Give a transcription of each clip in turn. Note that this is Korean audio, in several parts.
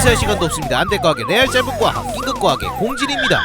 인사할 시간도 없습니다. 안될과하게 레알 짧은 과학 긴급 과학의 공진입니다.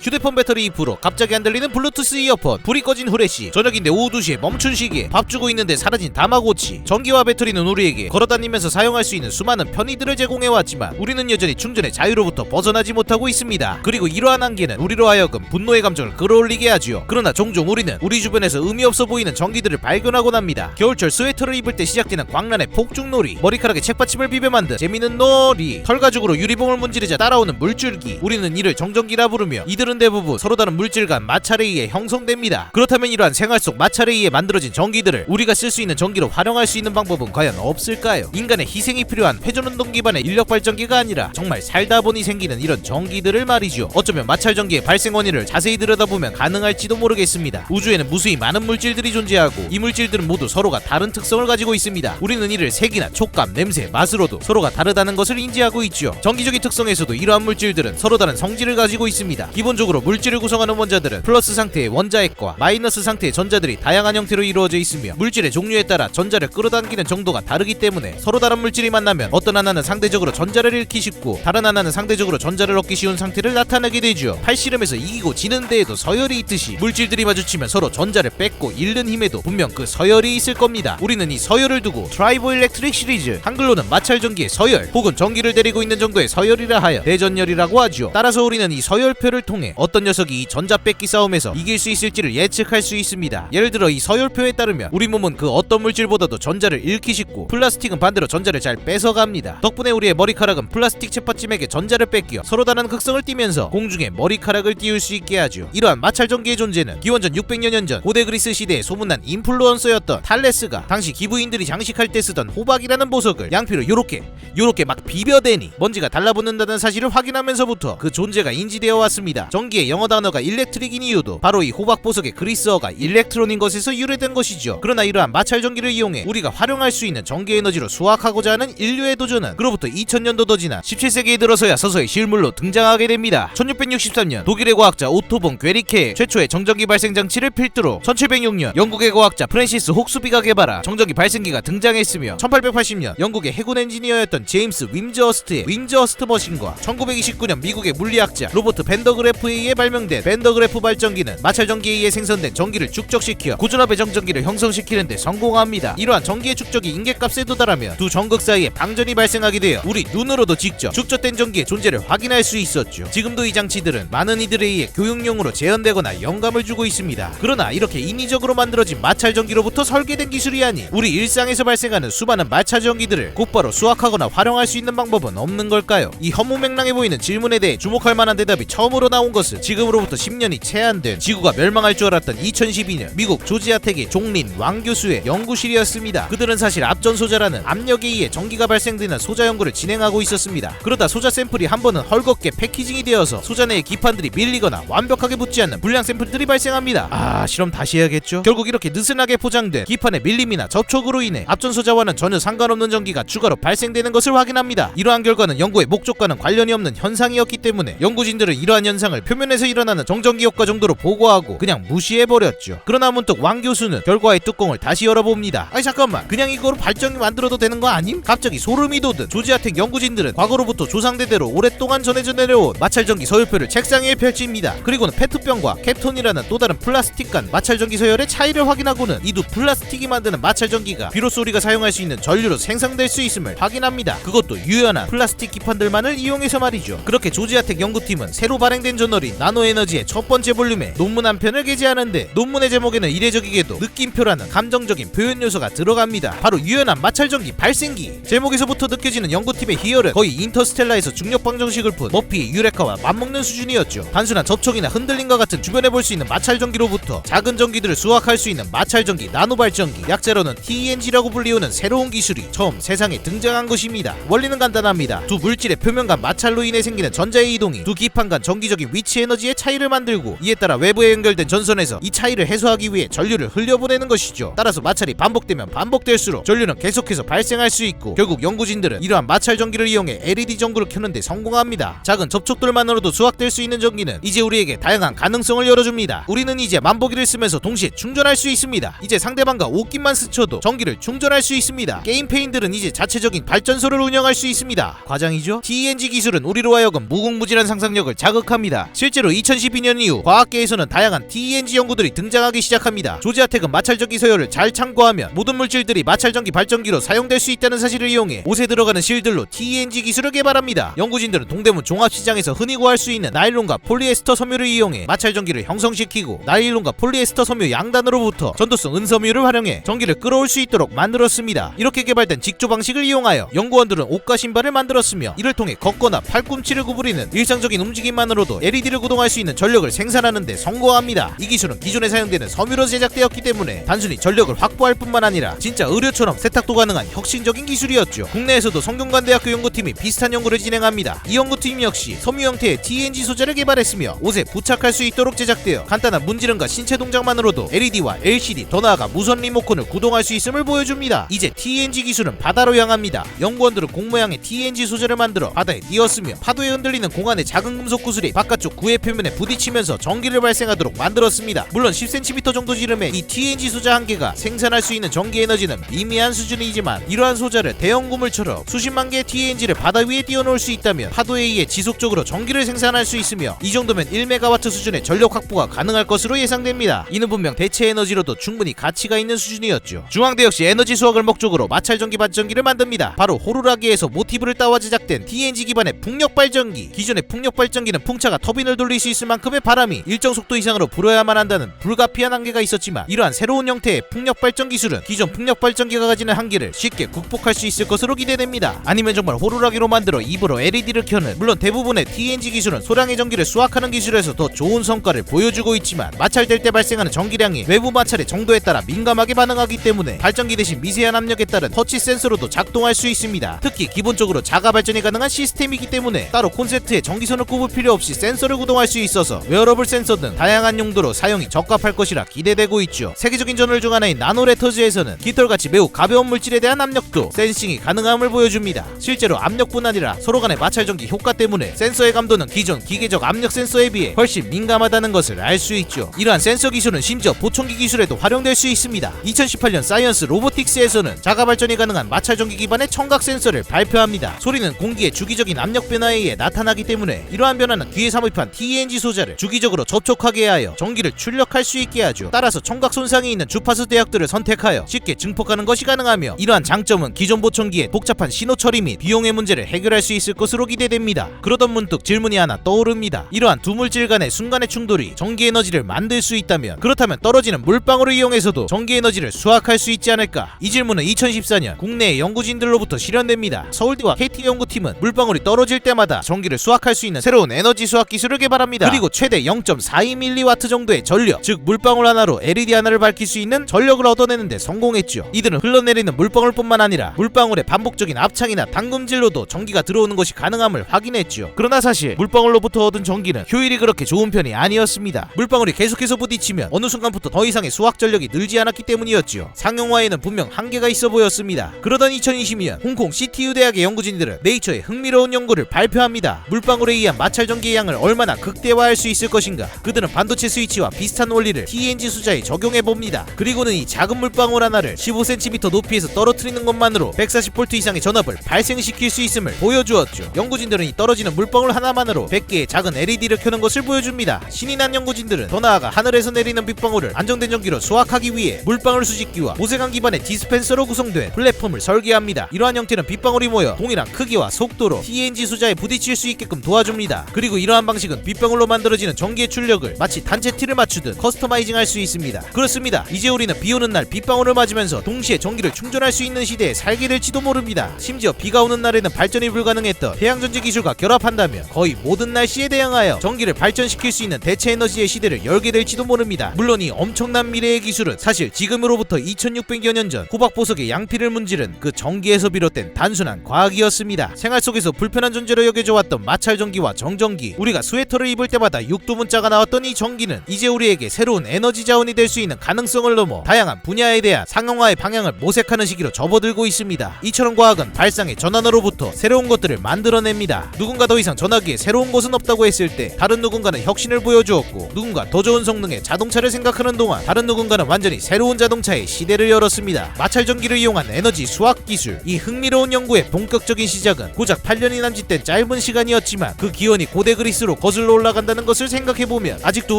휴대폰 배터리 2% 갑자기 안 들리는 블루투스 이어폰, 불이 꺼진 후레쉬, 저녁인데 오후 2시에 멈춘 시계, 밥 주고 있는데 사라진 다마고치. 전기와 배터리는 우리에게 걸어다니면서 사용할 수 있는 수많은 편의들을 제공해왔지만 우리는 여전히 충전의 자유로부터 벗어나지 못하고 있습니다. 그리고 이러한 한계는 우리로 하여금 분노의 감정을 끌어올리게 하지요. 그러나 종종 우리는 우리 주변에서 의미 없어 보이는 전기들을 발견하곤 합니다. 겨울철 스웨터를 입을 때 시작되는 광란의 폭죽놀이, 머리카락에 책받침을 비벼 만든 재미있는 놀이, 털가죽으로 유리봉을 문지르자 따라오는 물줄기. 우리는 이를 정전기라 부르며 이들은 대부분 서로 다른 물질 간 마찰에 의해 형성됩니다. 그렇다면 이러한 생활 속 마찰에 의해 만들어진 전기들을 우리가 쓸 수 있는 전기로 활용할 수 있는 방법은 과연 없을까요? 인간의 희생이 필요한 회전운동 기반의 인력 발전기가 아니라 정말 살다 보니 생기는 이런 전기들을 말이죠. 어쩌면 마찰 전기의 발생 원인을 자세히 들여다보면 가능할지도 모르겠습니다. 우주에는 무수히 많은 물질들이 존재하고 이 물질들은 모두 서로가 다른 특성을 가지고 있습니다. 우리는 이를 색이나 촉감, 냄새, 맛으로도 서로가 다르다는 것을 인지하고 있죠. 전기적인 특성에서도 이러한 물질들은 서로 다른 성질을 가지고 있습니다. 기본적으로 물질을 구성하는 원자들은 플러스 상태의 원자핵과 마이너스 상태의 전자들이 다양한 형태로 이루어져 있으며 물질의 종류에 따라 전자를 끌어당기는 정도가 다르기 때문에 서로 다른 물질이 만나면 어떤 하나는 상대적으로 전자를 잃기 쉽고 다른 하나는 상대적으로 전자를 얻기 쉬운 상태를 나타내게 되죠. 팔씨름에서 이기고 지는 데에도 서열이 있듯이 물질들이 마주치면 서로 전자를 뺏고 잃는 힘에도 분명 그 서열이 있을 겁니다. 우리는 이 서열을 두고 트라이보 일렉트릭 시리즈, 한글로는 마찰 전기의 서열 혹은 전기를 데리고 있는 정도의 서열이라 하여 대전열이라고 하죠. 따라서 우리는 이 서열표를 통해 어떤 녀석이 이 전자 뺏기 싸움에서 이길 수 있을지를 예측할 수 있습니다. 예를 들어 이 서열표에 따르면 우리 몸은 그 어떤 물질보다도 전자를 잃기 쉽고 플라스틱은 반대로 전자를 잘 뺏어갑니다. 덕분에 우리의 머리카락은 플라스틱 책받침에게 전자를 뺏겨 서로 다른 극성을 띠면서 공중에 머리카락을 띄울 수 있게 하죠. 이러한 마찰 전기의 존재는 기원전 600여 년 전 고대 그리스 시대에 소문난 인플루언서였던 탈레스가 당시 기부인들이 장식할 때 쓰던 호박이라는 보석을 양피로 요렇게 막 비벼대니 먼지가 달라붙는다는 사실을 확인하면서부터 그 존재가 인지되어 왔습니다. 전기의 영어 단어가 일렉트릭인 이유도 바로 이 호박 보석의 그리스어가 일렉트론인 것에서 유래된 것이죠. 그러나 이러한 마찰 전기를 이용해 우리가 활용할 수 있는 전기 에너지로 수확하고자 하는 인류의 도전은 그로부터 2000년도 더 지난 17세기에 들어서야 서서히 실물로 등장하게 됩니다. 1663년 독일의 과학자 오토 본 괴리케의 최초의 정전기 발생 장치를 필두로 1706년 영국의 과학자 프랜시스 혹스비가 개발한 정전기 발생기가 등장했으며 1880년 영국의 해군 엔지니어였던 제임스 윈저스트의 윈저스트 머신과 1929년 미국의 물리학자 로버트 벤더그래프에 의해 발명된 벤더그래프 발전기는 마찰 전기에 의해 생성된 전기를 축적시켜 고전압의 정전기를 형성시키는 데 성공합니다. 이러한 전기의 축적이 인계값에 도달하면 두 전극 사이에 방전이 발생하게 되어 우리 눈으로도 직접 축적된 전기의 존재를 확인할 수 있었죠. 지금도 이 장치들은 많은 이들에 의해 교육용으로 재현되거나 영감을 주고 있습니다. 그러나 이렇게 인위적으로 만들어진 마찰 전기로부터 설계된 기술이 아닌 우리 일상에서 발생하는 수많은 마찰 전기들을 곧바로 수확하거나 활용할 수 있는 방법은 없는 걸까요? 이 허무맹랑해 보이는 질문에 대해 주목할 만한 대답이 처음으로 나온 것은 지금으로부터 10년이 채 안 된 지구가 멸망할 줄 알았던 2012년 미국 조지아텍의 종린 왕 교수의 연구실이었습니다. 그들은 사실 앞전소자라는 압력에 의해 전기가 발생되는 소자 연구를 진행하고 있었습니다. 그러다 소자 샘플이 한 번은 헐겁게 패키징이 되어서 소자 내의 기판들이 밀리거나 완벽하게 붙지 않는 불량 샘플들이 발생합니다. 실험 다시 해야겠죠? 결국 이렇게 느슨하게 포장된 기판의 밀림이나 접촉으로 인해 앞전소자와는 전혀 상관없는 전기가 추가로 발생되는 것을 확인합니다. 이러한 결과는 연구의 목적과는 관련이 없는 현상이었기 때문에 연구진들은 이러한 현상을 표면에서 일어나는 정전기 효과 정도로 보고하고 그냥 무시해버렸죠. 그러나 문득 왕 교수는 결과의 뚜껑을 다시 열어봅니다. 잠깐만, 그냥 이거로 발전기 만들어도 되는 거 아님? 갑자기 소름이 돋은 조지아텍 연구진들은 과거로부터 조상대대로 오랫동안 전해져 내려온 마찰전기 서열표를 책상 위에 펼칩니다. 그리고는 페트병과 캡톤이라는 또 다른 플라스틱 간 마찰전기 서열의 차이를 확인하고는 이 두 플라스틱이 만드는 마찰전기가 비로소 우리가 사용할 수 있는 전류로 생성될 수 있음을 확인합니다. 그것도 유연한 플라스틱 기판들만을 이용해서 말이죠. 그렇게 조지아텍 연구팀은 새로 발행된 저널인 나노에너지의 첫 번째 볼륨에 논문 한 편을 게재하는데 논문의 제목에는 이례적이게도 느낌표라는 감정적인 표현 요소가 들어갑니다. 바로 유연한 마찰전기 발생기. 제목에서부터 느껴지는 연구팀의 희열은 거의 인터스텔라에서 중력 방정식을 푼 머피의 유레카와 맞먹는 수준이었죠. 단순한 접촉이나 흔들림과 같은 주변에 볼 수 있는 마찰 전기로부터 작은 전기들을 수확할 수 있는 마찰 전기 나노 발전기, 약자로는 TENG라고 불리우는 새로운 기술이 처음 세상에 등장한 것입니다. 원리는 간단합니다. 두 물질의 표면 간 마찰로 인해 생기는 전자의 이동이 두 기판 간 전기적인 위치 에너지의 차이를 만들고 이에 따라 외부에 연결된 전선에서 이 차이를 해소하기 위해 전류를 흘려보내는 것이죠. 따라서 마찰이 반복되면 반복될수록 전류는 계속해서 발생할 수 있고 결국 연구진들은 이러한 마찰 전기를 이용해 LED 전구를 켜는데 성공합니다. 작은 접촉들만으로도 수확될 수 있는 전기는 이제 우리에게 다양한 가능성을 열어줍니다. 우리는 이제 만보기를 쓰면서 동시에 충전할 수 있습니다. 이제 상대방과 옷깃만 스쳐도 전기를 충전할 수 있습니다. 게임페인들은 이제 자체적인 발전소를 운영할 수 있습니다. 과장이죠? TNG 기술은 우리로 하여금 무궁무진한 상상력을 자극합니다. 실제로 2012년 이후 과학계에서는 다양한 TNG 연구들이 등장하기 시작합니다. 조지 아텍은 마찰전기 서열을 잘 참고하면 모든 물질들이 마찰전기 발전기로 사용될 수 있다는 사실을 이용해 옷에 들어가는 실들로 TNG 기술을 개발합니다. 연구진들은 동대문 종합시장에서 흔히 구할 수 있는 나일론과 폴리에스터 섬유를 이용해 마찰전기를 형성시키고 나일론과 폴리에스터 섬유 양단으로부터 전도성 은섬유를 활용해 전기를 끌어올 수 있도록 만들었습니다. 이렇게 개발된 직조 방식을 이용하여 연구원들은 옷과 신발을 만들었으며 이를 통해 걷거나 팔꿈치를 구부리는 일상적인 움직임만으로도 LED를 구동할 수 있는 전력을 생산하는 데 성공합니다. 이 기술은 기존에 사용되는 섬유로 제작되었기 때문에 단순히 전력을 확보할 뿐만 아니라 진짜 의료처럼 세탁도 가능한 혁신적인 기술이었죠. 국내에서도 성균관대학교 연구팀이 비슷한 연구를 진행합니다. 이 연구팀 역시 섬유 형태의 TNG 소재를 개발했으며 옷에 부착할 수 있도록 제작되어 간단한 문지름과 신체 동작만으로도 LED와 LCD 더 나아가 무선 리모컨을 구동할 수 있음을 보여줍니다. 이제 TNG 기술은 바다로 향합니다. 연구원들은 공 모양의 TNG 소재를 만들어 바다에 띄웠으며 파도에 흔들리는 공안의 작은 금속 구슬이 바깥쪽 구의 표면에 부딪히면서 전기를 발생하도록 만들었습니다. 물론 10cm 정도 지름의 이 TNG 소재 한 개가 생산할 수 있는 전기 에너지는 미미한 수준이지만 이러한 소재를 대형 고물처럼 수십만 개의 TNG를 바다 위에 띄워놓을 수 있다면 파도에 의해 지속적으로 전기를 생산할 수 있으며 이 정도면 1메가와트 수준의 전력 확보가 가능할 것으로 예상됩니다. 이는 분명 대체 에너지로도 충분히 가치가 있는 수준이었죠. 중앙대 역시 에너지 수확을 목적으로 마찰전기 발전기를 만듭니다. 바로 호루라기에서 모티브를 따와 제작된 TNG 기반의 풍력 발전기. 기존의 풍력 발전기는 풍차가 터빈을 돌릴 수 있을 만큼의 바람이 일정 속도 이상으로 불어야만 한다는 불가피한 한계가 있었지만 이러한 새로운 형태의 풍력 발전 기술은 기존 풍력 발전기가 가지는 한계를 쉽게 극복할 수 있을 것으로 기대됩니다. 아니면 정말 호루라기로 만들어 입으로 LED를 켜는, 물론 대부분의 TNG 기술은 소량의 전기를 수확하는 기술에서 더 좋은 성과를 보여주고 있지만 마찰될 때 발생하는 전기량이 외부 마찰의 정도에 따라 민감하게 반응하기 때문에 발전기 대신 미세한 압력에 따른 터치 센서로도 작동할 수 있습니다. 특히 기본적으로 자가 발전이 가능한 시스템이기 때문에 따로 콘센트에 전기선을 꼽을 필요 없이 센서를 구동할 수 있어서 웨어러블 센서 등 다양한 용도로 사용이 적합할 것이라 기대되고 있죠. 세계적인 저널 중 하나인 나노레터즈에서는 깃털같이 매우 가벼운 물질에 대한 압력도 센싱이 가능함을 보여줍니다. 실제로 압력뿐 아니라 서로 간의 마찰전기 효과 때문에 센서의 감도는 기존 기계적 압력 센서에 비해 훨씬 민감하다는 것을 알 수 있죠. 이러한 센서 기술은 심지어 보청기 기술에도 활용될 수 있습니다. 2018년 사이언스 로보틱스에서는 자가 발전이 가능한 마찰전기 기반의 청각 센서를 발표합니다. 소리는 공기의 주기적인 압력 변화에 의해 나타나기 때문에 이러한 변화는 귀에 삽입한 TNG 소재를 주기적으로 접촉하게 하여 전기를 출력할 수 있게 하죠. 따라서 청각 손상이 있는 주파수 대역들을 선택하여 쉽게 증폭하는 것이 가능하며 이러한 장점은 기존 보청기의 복잡한 신호 처리 및 비용의 문제를 해결할 수 있을 것으로 기대됩니다. 그러던 문득 질문이 하나 떠오릅니다. 이러한 두 물질 간의 순간의 충돌이 전기 에너지를 만들 수 있다면, 그렇다면 떨어지는 물방울을 이용해서도 전기 에너지를 수확할 수 있지 않을까? 이 질문은 2014년 국내의 연구진들로부터 실현됩니다. 서울대와 KT 연구팀은 물방울이 떨어질 때마다 전기를 수확할 수 있는 새로운 에너지 수확 기술을 개발합니다. 그리고 최대 0.42mW 정도의 전력, 즉 물방울 하나로 LED 하나를 밝힐 수 있는 전력을 얻어내는데 성공했죠. 이들은 흘러내리는 물방울뿐만 아니라 물방울의 반복적인 압착이나 담금질로도 전기가 들어오는 것이 가능함을 확인했죠. 그러나 사실 물방울로부터 얻은 전기는 효율이 그렇게 좋은 편이 아니었습니다. 물방울이 계속해서 부딪히면 어느 순간부터 더 이상의 수확 전력이 늘지 않았기 때문이었죠. 상용화에는 분명 한계가 있어 보였습니다. 그러던 2020년 홍콩 CTU 대학의 연구진들은 네이처에 흥미로운 연구를 발표합니다. 물방울에 의한 마찰 전기의 양을 얼마나 극대화할 수 있을 것인가. 그들은 반도체 스위치와 비슷한 원리를 TNG 수자에 적용해봅니다. 그리고는 이 작은 물방울 하나를 15cm 높이에서 떨어뜨리는 것만으로 140V 이상의 전압을 발생시킬 수 있음을 보여주었죠. 연구진들은 이 떨어지는 물방울 하나만으로 100개의 작은 LED를 켜는 것을 보여줍니다. 신이 난 연구진들은 더 나아가 하늘에서 내리는 빗방울을 안정된 전기로 수확하기 위해 물방울 수집기와 모세관 기반의 디스펜서로 구성된 플랫폼을 설계합니다. 이러한 형태는 빗방울이 모여 동일한 크기와 속도로 TNG 수자에 부딪힐 수 있게끔 도와줍니다. 그리고 이러한 방식은 빗방울로 만들어지는 전기의 출력을 마치 단체 티를 맞추듯 커스터마이징할 수 있습니다. 그렇습니다. 이제 우리는 비오는 날 빗방울을 맞으면서 동시에 전기를 충전할 수 있는 시대에 살게 될지도 모릅니다. 심지어 비가 오는 날에는 발전이 불가능했던 태양전지 기술과 결합한다면 거의 모든 날씨에 대응하여 전기를 발전시킬 수 있는 대체 에너지의 시대를 열게 될지도 모릅니다. 물론 이 엄청난 미래의 기술은 사실 지금으로부터 2600여 년 전 호박보석의 양피를 문지른 그 전기에서 비롯된 단순한 과학이었습니다. 생활 속에서 불편한 존재로 여겨져 왔던 마찰전기와 정전기, 우리가 스웨터를 입을 때마다 육두문자가 나왔던 이 전기는 이제 우리에게 새로운 에너지 자원이 될 수 있는 가능성을 넘어 다양한 분야에 대한 상용화의 방향을 모색하는 시기로 접어들고 있습니다. 이처럼 과학은 발상의 전환으로부터 새로운 것들을 만들어냅니다. 누군가 더 이상 전화기에 새로운 것은 없다고 했을 때 다른 누군가는 혁신을 보여주었고, 누군가 더 좋은 성능의 자동차를 생각하는 동안 다른 누군가는 완전히 새로운 자동차의 시대를 열었습니다. 마찰 전기를 이용한 에너지 수학 기술, 이 흥미로운 연구의 본격적인 시작은 고작 8년이 남짓된 짧은 시간이었지만 그 기원이 고대 그리스로 거슬러 올라간다는 것을 생각해보면 아직도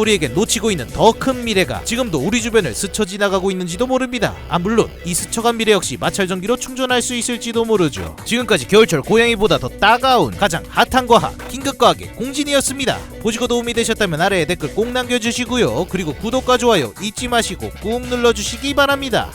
우리에게 놓치고 있는 더 큰 미래가 지금도 우리 주변을 스쳐 지나가고 있는지도 모릅니다. 물론 이 스쳐간 미래 역시 마찰 전기로 충전할 수 있을지도 모르죠. 지금까지 겨울철 고양이보다 더 따가운 가장 핫한 과학 긴급과학의 공진이었습니다. 보시고 도움이 되셨다면 아래에 댓글 꼭 남겨주시고요. 그리고 구독과 좋아요 잊지 마시고 꾹 눌러주시기 바랍니다.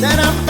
That I'm